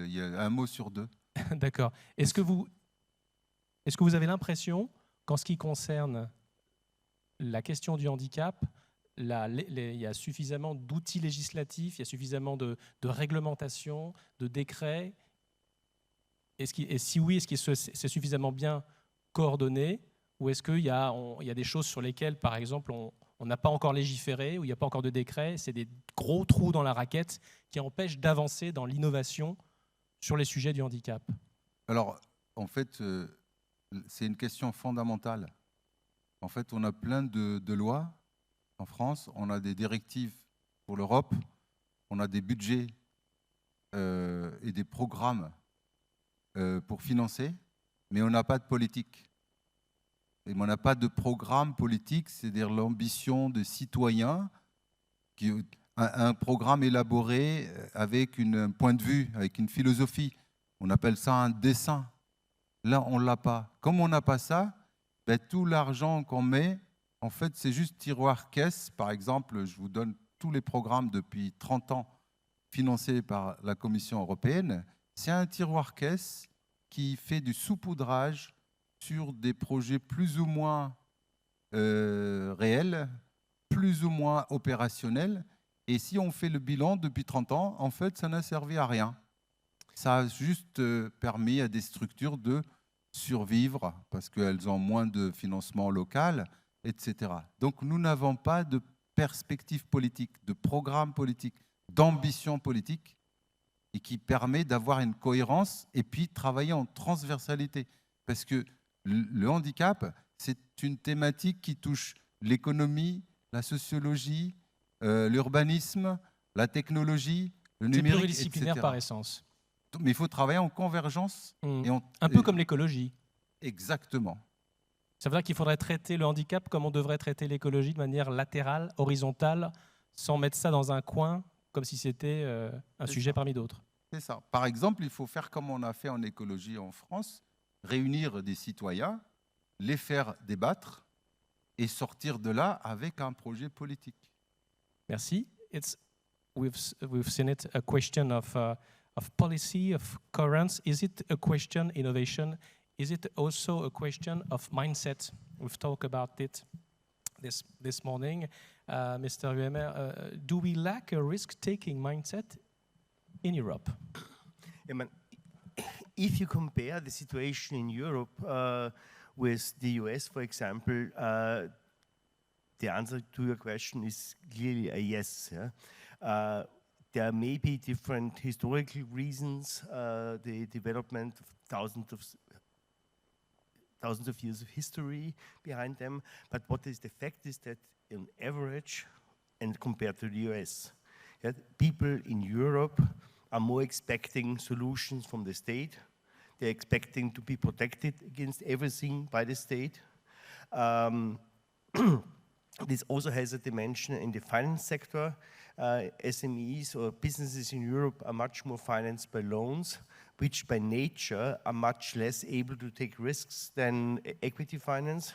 y a un mot sur deux. D'accord. Est-ce que vous avez l'impression qu'en ce qui concerne la question du handicap, il y a suffisamment d'outils législatifs, il y a suffisamment de réglementations, de décrets? Et si oui, est-ce que c'est suffisamment bien coordonné, ou est-ce qu'il y a des choses sur lesquelles, par exemple, on n'a pas encore légiféré, où il n'y a pas encore de décret? C'est des gros trous dans la raquette qui empêchent d'avancer dans l'innovation sur les sujets du handicap. Alors, en fait, c'est une question fondamentale. En fait, on a plein de lois en France, on a des directives pour l'Europe, on a des budgets et des programmes pour financer, mais on n'a pas de politique. Et on n'a pas de programme politique, c'est-à-dire l'ambition de citoyens, un programme élaboré avec un point de vue, avec une philosophie. On appelle ça un dessin. Là, on ne l'a pas. Comme on n'a pas ça, ben, tout l'argent qu'on met, en fait, c'est juste tiroir-caisse. Par exemple, je vous donne tous les programmes depuis 30 ans financés par la Commission européenne. C'est un tiroir-caisse qui fait du saupoudrage sur des projets plus ou moins réels, plus ou moins opérationnels. Et si on fait le bilan depuis 30 ans, en fait, ça n'a servi à rien. Ça a juste permis à des structures de survivre parce qu'elles ont moins de financement local, etc. Donc nous n'avons pas de perspective politique, de programme politique, d'ambition politique et qui permet d'avoir une cohérence et puis travailler en transversalité. Parce que le handicap, c'est une thématique qui touche l'économie, la sociologie, l'urbanisme, la technologie, le numérique, c'est pluridisciplinaire etc. par essence. Mais il faut travailler en convergence. Un peu comme l'écologie. Exactement. Ça veut dire qu'il faudrait traiter le handicap comme on devrait traiter l'écologie, de manière latérale, horizontale, sans mettre ça dans un coin, comme si c'était un sujet parmi d'autres. C'est ça. Par exemple, il faut faire comme on a fait en écologie en France, réunir des citoyens, les faire débattre et sortir de là avec un projet politique. Merci. We've seen it, a question of policy, of coherence. Is it a question, innovation? Is it also a question of mindset? We've talked about it this morning. Mr. Huemer, do we lack a risk-taking mindset in Europe? If you compare the situation in Europe with the US, for example, the answer to your question is clearly a yes. Yeah? There may be different historical reasons, the development of thousands of years of history behind them, but what is the fact is that on average, and compared to the US, yeah, people in Europe are more expecting solutions from the state. They're expecting to be protected against everything by the state. This also has a dimension in the finance sector. SMEs or businesses in Europe are much more financed by loans, which by nature are much less able to take risks than equity finance.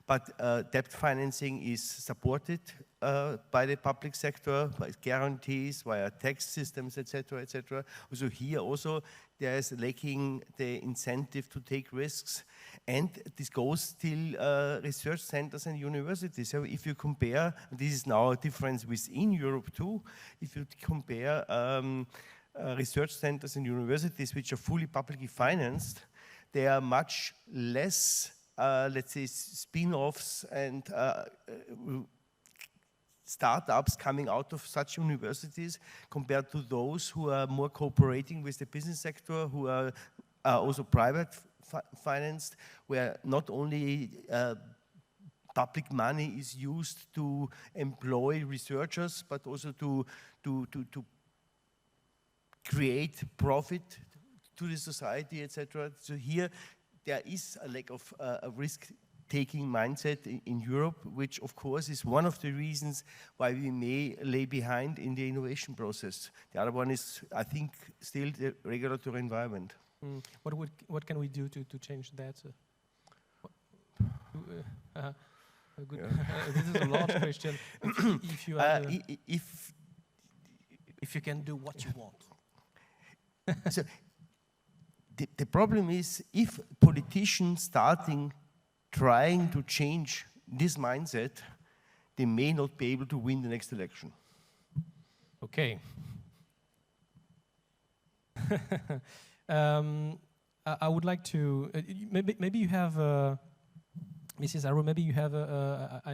But debt financing is supported by the public sector, by guarantees, via tax systems, etc., etc. So here also there is lacking the incentive to take risks. And this goes till research centers and universities. So if you compare, this is now a difference within Europe too, if you compare research centers and universities which are fully publicly financed, they are much less, let's say, spin-offs and startups coming out of such universities compared to those who are more cooperating with the business sector, who are also private financed, where not only public money is used to employ researchers, but also to create profit to the society, etc. So here there is a lack of a risk-taking mindset in Europe, which of course is one of the reasons why we may lay behind in the innovation process. The other one is, I think, still the regulatory environment. What can we do to change that? Good. This is a large question. If you if you can do what you want. So the problem is if politicians trying to change this mindset, they may not be able to win the next election. Okay. I would like to, maybe you have, Mrs. Aru, maybe you have,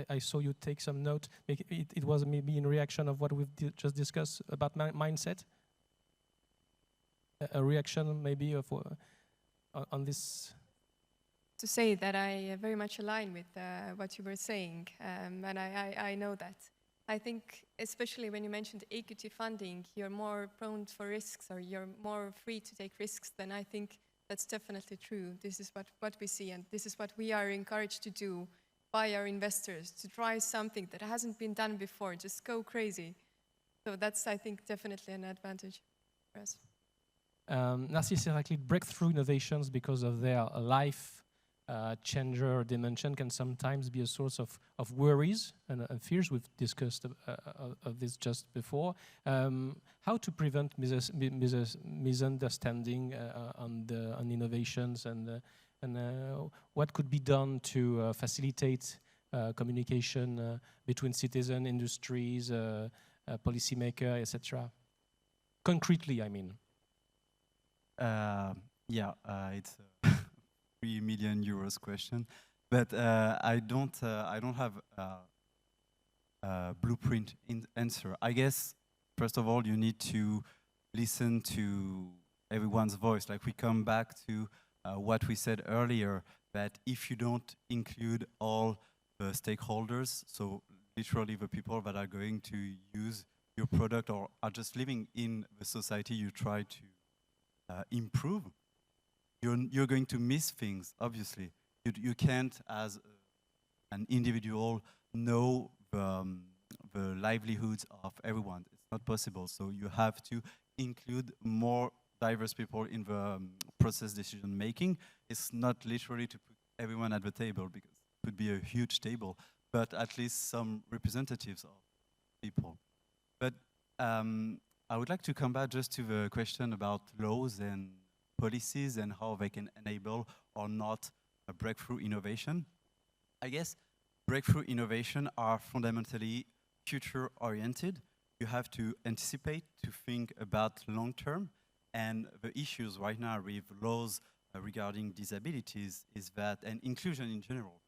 I saw you take some note. It was maybe in reaction of what we've just discussed about mindset. A reaction maybe of on this. To say that I very much align with what you were saying, and I know that. I think, especially when you mentioned equity funding, you're more prone for risks, or you're more free to take risks than I think That's definitely true. This is what we see, and this is what we are encouraged to do by our investors, to try something that hasn't been done before, just go crazy. So that's, I think, definitely an advantage for us. Narcis Héraclide, breakthrough innovations because of their life changer dimension can sometimes be a source of worries and fears. We've discussed of this just before. How to prevent misunderstanding on innovations, and what could be done to facilitate communication between citizen, industries, policymakers, etc. Concretely, I mean. It's a 3 million euros question, but I don't have a blueprint answer. I guess first of all you need to listen to everyone's voice. Like we come back to what we said earlier, that if you don't include all the stakeholders, so literally the people that are going to use your product or are just living in the society you try to improve, you're going to miss things, obviously. You can't, as an individual, know the livelihoods of everyone. It's not possible. So you have to include more diverse people in the process decision making. It's not literally to put everyone at the table, because it would be a huge table, but at least some representatives of people. But I would like to come back just to the question about laws and policies and how they can enable or not a breakthrough innovation. I guess breakthrough innovation are fundamentally future-oriented. You have to anticipate, to think about long-term, and the issues right now with laws regarding disabilities is that, and inclusion in general,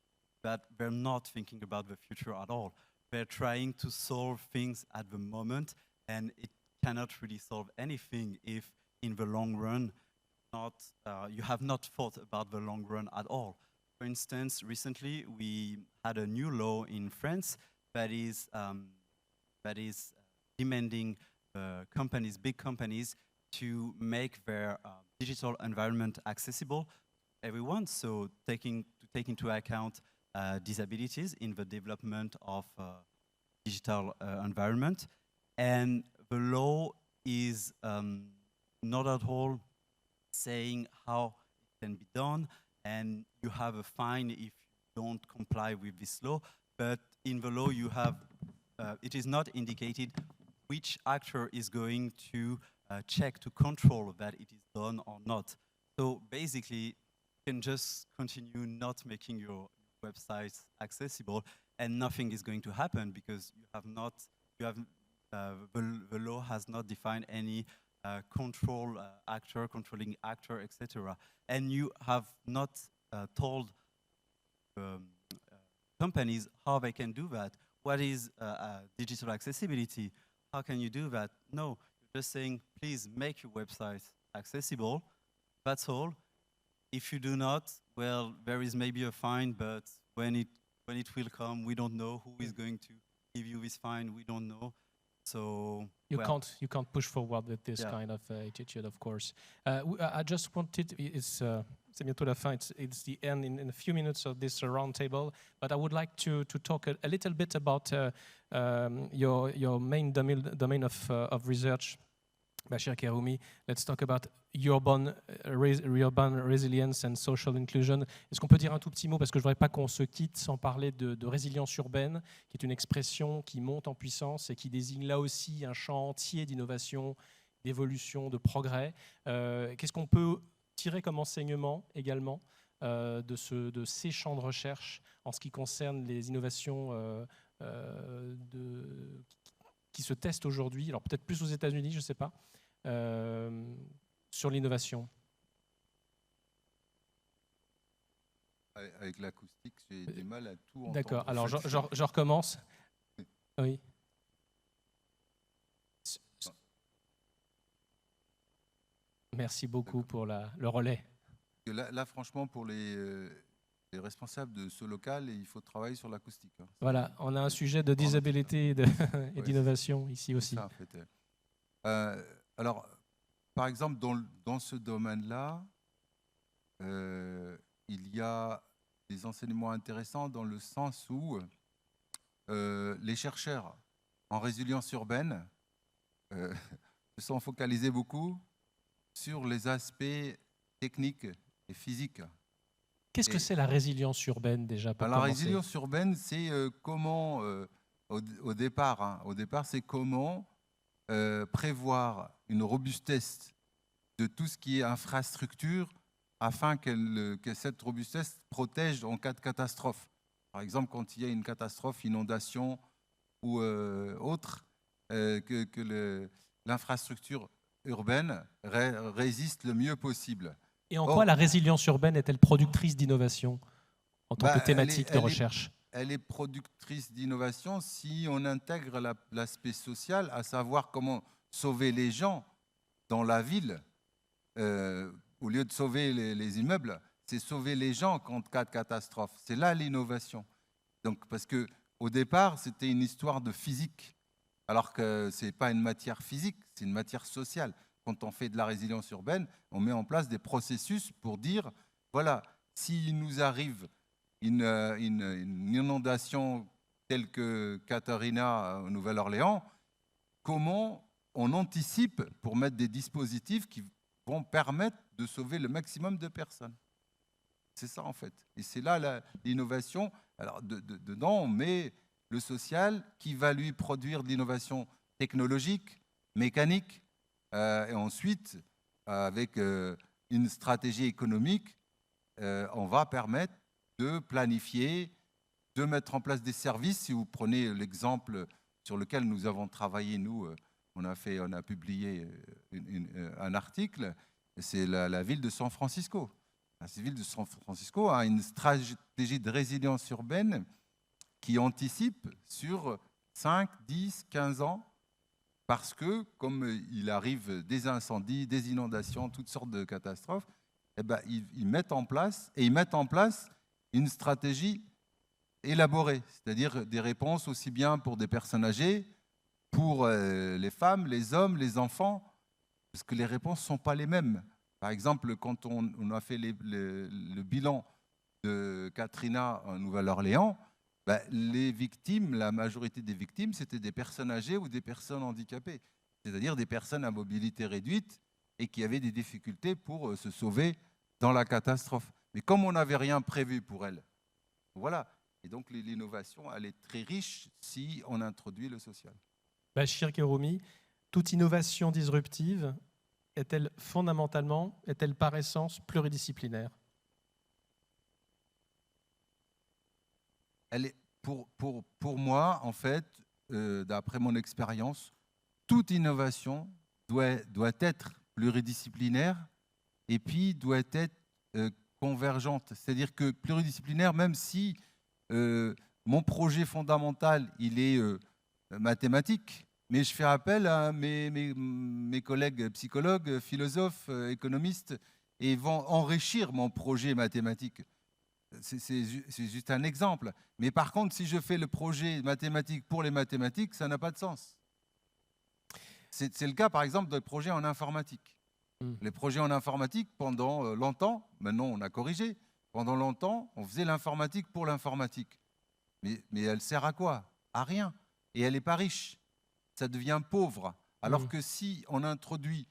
that they're not thinking about the future at all. They're trying to solve things at the moment, and it cannot really solve anything if in the long run you have not thought about the long run at all. For instance, recently we had a new law in France that is demanding companies, big companies, to make their digital environment accessible to everyone, so take into account disabilities in the development of digital environment. And the law is not at all saying how it can be done, and you have a fine if you don't comply with this law. But in the law you have, it is not indicated which actor is going to check, to control that it is done or not. So basically you can just continue not making your websites accessible and nothing is going to happen, because the law has not defined any controlling actor, etc. And you have not told companies how they can do that. What is digital accessibility? How can you do that? No, you're just saying, please make your website accessible. That's all. If you do not, well, there is maybe a fine, but when it will come, we don't know who is going to give you this fine. We don't know. So you can't push forward with this kind of attitude, of course. I just wanted, c'est bientôt la fin. It's the end in a few minutes of this roundtable. But I would like to talk a little bit about your main domain of research, Bachir Kerroumi. Let's talk about urban resilience and social inclusion. Est-ce qu'on peut dire un tout petit mot, parce que je ne voudrais pas qu'on se quitte sans parler de résilience urbaine, qui est une expression qui monte en puissance et qui désigne là aussi un champ entier d'innovation, d'évolution, de progrès. Qu'est-ce qu'on peut tirer comme enseignement également de ces champs de recherche en ce qui concerne les innovations qui se testent aujourd'hui, alors peut-être plus aux États-Unis, je ne sais pas, sur l'innovation? Avec l'acoustique, j'ai du mal à tout entendre. D'accord, alors je recommence. Oui. Merci beaucoup pour le relais. Là, franchement, pour les responsables de ce local, il faut travailler sur l'acoustique. Hein. Voilà, on a un sujet de disabilité et d'innovation ici aussi. Ça, en fait. Alors, par exemple, dans ce domaine-là, il y a des enseignements intéressants dans le sens où les chercheurs en résilience urbaine se sont focalisés beaucoup sur les aspects techniques et physiques. Qu'est-ce que c'est la résilience urbaine déjà pour La commencer? résilience urbaine, c'est comment, au départ, c'est comment prévoir une robustesse de tout ce qui est infrastructure afin que cette robustesse protège en cas de catastrophe. Par exemple, quand il y a une catastrophe, inondation ou autre, que l'infrastructure urbaine résiste le mieux possible. Et en quoi la résilience urbaine est-elle productrice d'innovation en tant que thématique de recherche? Elle est productrice d'innovation si on intègre l'aspect social, à savoir comment sauver les gens dans la ville. Au lieu de sauver les immeubles, c'est sauver les gens en cas de catastrophe. C'est là l'innovation. Donc, parce qu'au départ, c'était une histoire de physique, alors que ce n'est pas une matière physique, c'est une matière sociale. Quand on fait de la résilience urbaine, on met en place des processus pour dire, voilà, s'il nous arrive une inondation telle que Katarina en Nouvelle-Orléans, comment on anticipe pour mettre des dispositifs qui vont permettre de sauver le maximum de personnes. C'est ça en fait. Et c'est là l'innovation. Alors dedans, on met le social qui va lui produire de l'innovation technologique, mécanique, et ensuite, avec une stratégie économique, on va permettre de planifier, de mettre en place des services. Si vous prenez l'exemple sur lequel nous avons travaillé, nous, on a publié un article, c'est la ville de San Francisco. La ville de San Francisco a une stratégie de résilience urbaine qui anticipe sur 5, 10, 15 ans, parce que, comme il arrive des incendies, des inondations, toutes sortes de catastrophes, eh ben, ils mettent en place une stratégie élaborée, c'est-à-dire des réponses aussi bien pour des personnes âgées, pour les femmes, les hommes, les enfants, parce que les réponses ne sont pas les mêmes. Par exemple, quand on a fait le bilan de Katrina en Nouvelle-Orléans, ben, les victimes, la majorité des victimes, c'était des personnes âgées ou des personnes handicapées, c'est-à-dire des personnes à mobilité réduite et qui avaient des difficultés pour se sauver dans la catastrophe. Mais comme on n'avait rien prévu pour elles, voilà. Et donc l'innovation, elle est très riche si on introduit le social. Bachir Kerroumi, toute innovation disruptive est-elle fondamentalement, est-elle par essence pluridisciplinaire? Elle est, pour moi, en fait, d'après mon expérience, toute innovation doit être pluridisciplinaire et puis doit être convergente. C'est-à-dire que pluridisciplinaire, même si mon projet fondamental, il est mathématique, mais je fais appel à mes collègues psychologues, philosophes, économistes, et ils vont enrichir mon projet mathématique. C'est juste un exemple. Mais par contre, si je fais le projet mathématique pour les mathématiques, ça n'a pas de sens. C'est le cas, par exemple, des projets en informatique. Les projets en informatique, pendant longtemps, maintenant on a corrigé, pendant longtemps, on faisait l'informatique pour l'informatique. Mais elle sert à quoi? À rien. Et elle n'est pas riche. Ça devient pauvre. Alors que si on introduit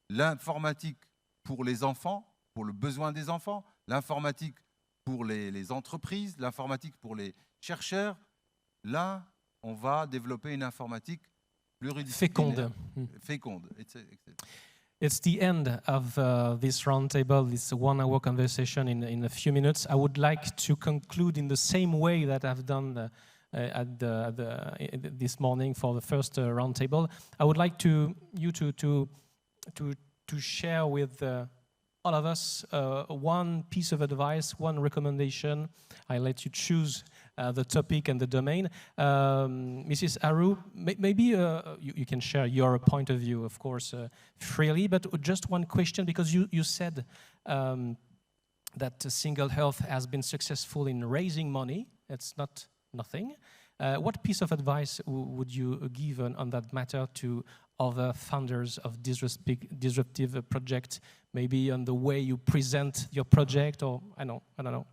l'informatique pour les enfants, pour le besoin des enfants, l'informatique pour les entreprises, l'informatique pour les chercheurs, là, on va développer une informatique pluridisciplinaire. Féconde. It's the end of this roundtable, this one-hour conversation in a few minutes. I would like to conclude in the same way that I've done this morning for the first roundtable. I would like you to share with all of us one piece of advice, one recommendation. I let you choose the topic and the domain. Mrs. Aru, maybe you can share your point of view, of course, freely, but just one question, because you said that Single Health has been successful in raising money. It's not nothing. What piece of advice would you give on that matter to other founders of disruptive projects, maybe on the way you present your project, or I don't know.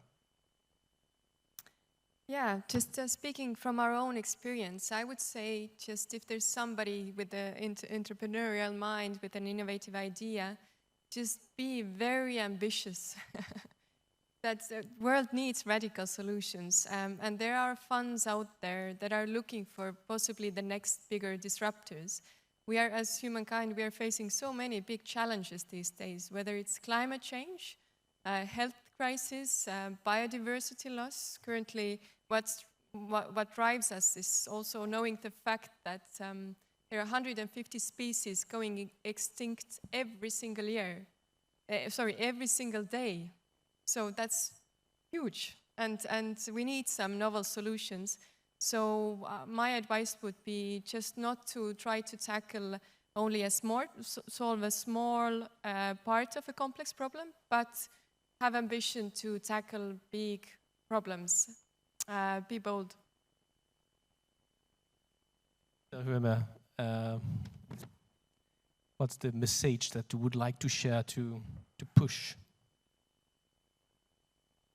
Yeah, just speaking from our own experience, I would say just if there's somebody with an entrepreneurial mind, with an innovative idea, just be very ambitious. That the world needs radical solutions, and there are funds out there that are looking for possibly the next bigger disruptors. We are, as humankind, we are facing so many big challenges these days, whether it's climate change, health crisis, biodiversity loss. Currently, what drives us is also knowing the fact that there are 150 species going extinct every single year. Every single day. So that's huge, and we need some novel solutions. So my advice would be just not to try to tackle only solve a small part of a complex problem, but have ambition to tackle big problems. Be bold. Remember, what's the message that you would like to share to push?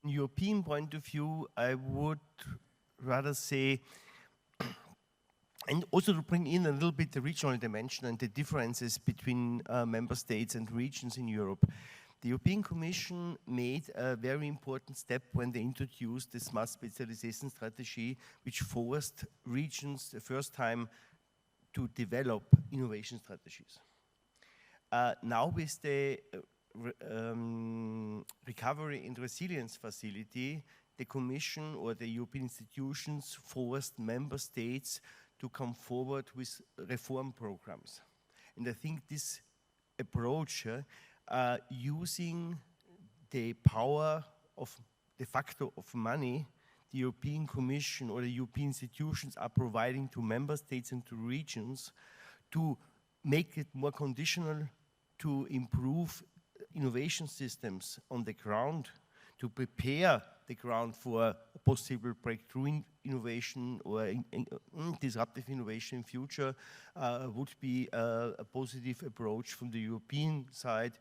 From a European point of view, I would rather say, and also to bring in a little bit the regional dimension and the differences between member states and regions in Europe. The European Commission made a very important step when they introduced the smart specialization strategy, which forced regions the first time to develop innovation strategies. Now with the Recovery and Resilience Facility, the Commission or the European institutions forced member states to come forward with reform programs. And I think this approach, using the power of de facto of money, the European Commission or the European institutions are providing to member states and to regions to make it more conditional, to improve innovation systems on the ground, to prepare the ground for a possible breakthrough innovation or disruptive innovation in future, would be a positive approach from the European side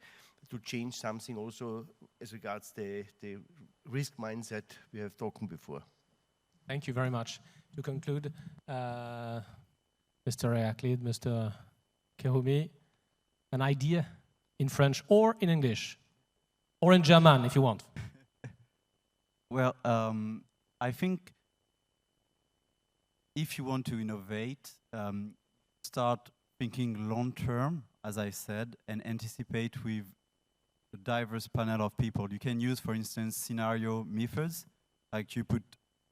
to change something also as regards the risk mindset we have talked before. Thank you very much. To conclude, Mr. Héraclide, Mr. Kerroumi, an idea in French or in English, or in German if you want. Well, I think if you want to innovate, start thinking long-term, as I said, and anticipate with a diverse panel of people. You can use, for instance, scenario methods, like you put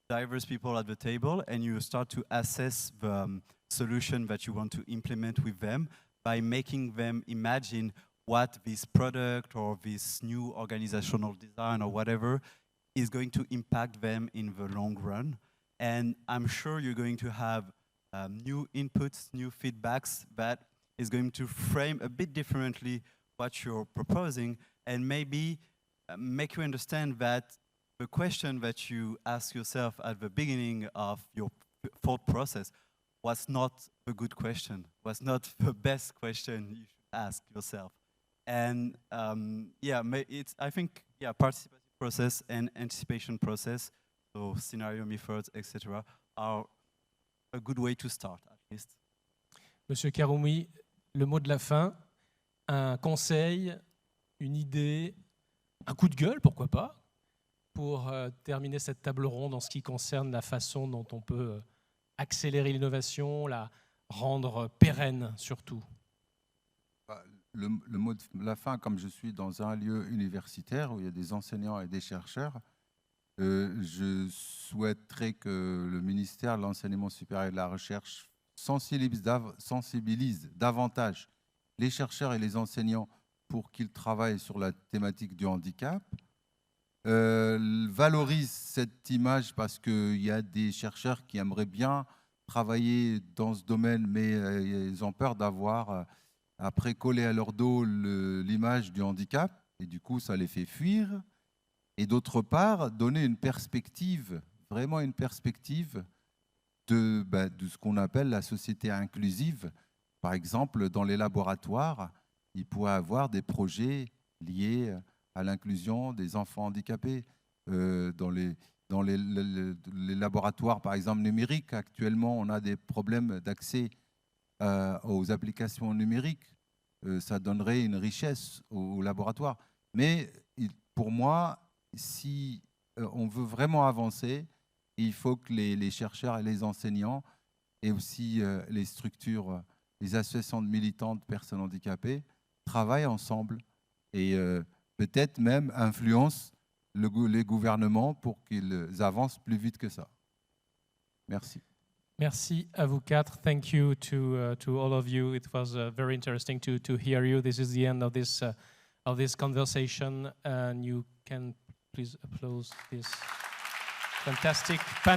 diverse people at the table and you start to assess the solution that you want to implement with them by making them imagine what this product or this new organizational design or whatever is going to impact them in the long run. And I'm sure you're going to have new inputs, new feedbacks that is going to frame a bit differently what you're proposing, and maybe make you understand that the question that you ask yourself at the beginning of your thought process was not a good question, was not the best question you should ask yourself. And I think participative process and anticipation process, so scenario methods, etc., are a good way to start, at least. Monsieur Kerroumi, le mot de la fin, un conseil, une idée, un coup de gueule, pourquoi pas, pour terminer cette table ronde en ce qui concerne la façon dont on peut accélérer l'innovation, la rendre pérenne surtout. Le mot de la fin, comme je suis dans un lieu universitaire où il y a des enseignants et des chercheurs, je souhaiterais que le ministère de l'Enseignement supérieur et de la Recherche sensibilise davantage les chercheurs et les enseignants pour qu'ils travaillent sur la thématique du handicap, valorise cette image parce qu'il y a des chercheurs qui aimeraient bien travailler dans ce domaine, mais ils ont peur d'avoir après collé à leur dos l'image du handicap, et du coup ça les fait fuir. Et d'autre part, donner une perspective, vraiment une perspective de ce qu'on appelle la société inclusive, Par exemple, dans les laboratoires, il pourrait y avoir des projets liés à l'inclusion des enfants handicapés. Dans les laboratoires, par exemple, numériques, actuellement, on a des problèmes d'accès aux applications numériques. Ça donnerait une richesse au laboratoire. Mais pour moi, si on veut vraiment avancer, il faut que les chercheurs et les enseignants et aussi les structures, les associations de militants de personnes handicapées travaillent ensemble et peut-être même influencent les gouvernements pour qu'ils avancent plus vite que ça. Merci. Merci à vous quatre. Thank you to all of you. It was very interesting to hear you. This is the end of this conversation, and you can please applaud this fantastic panel.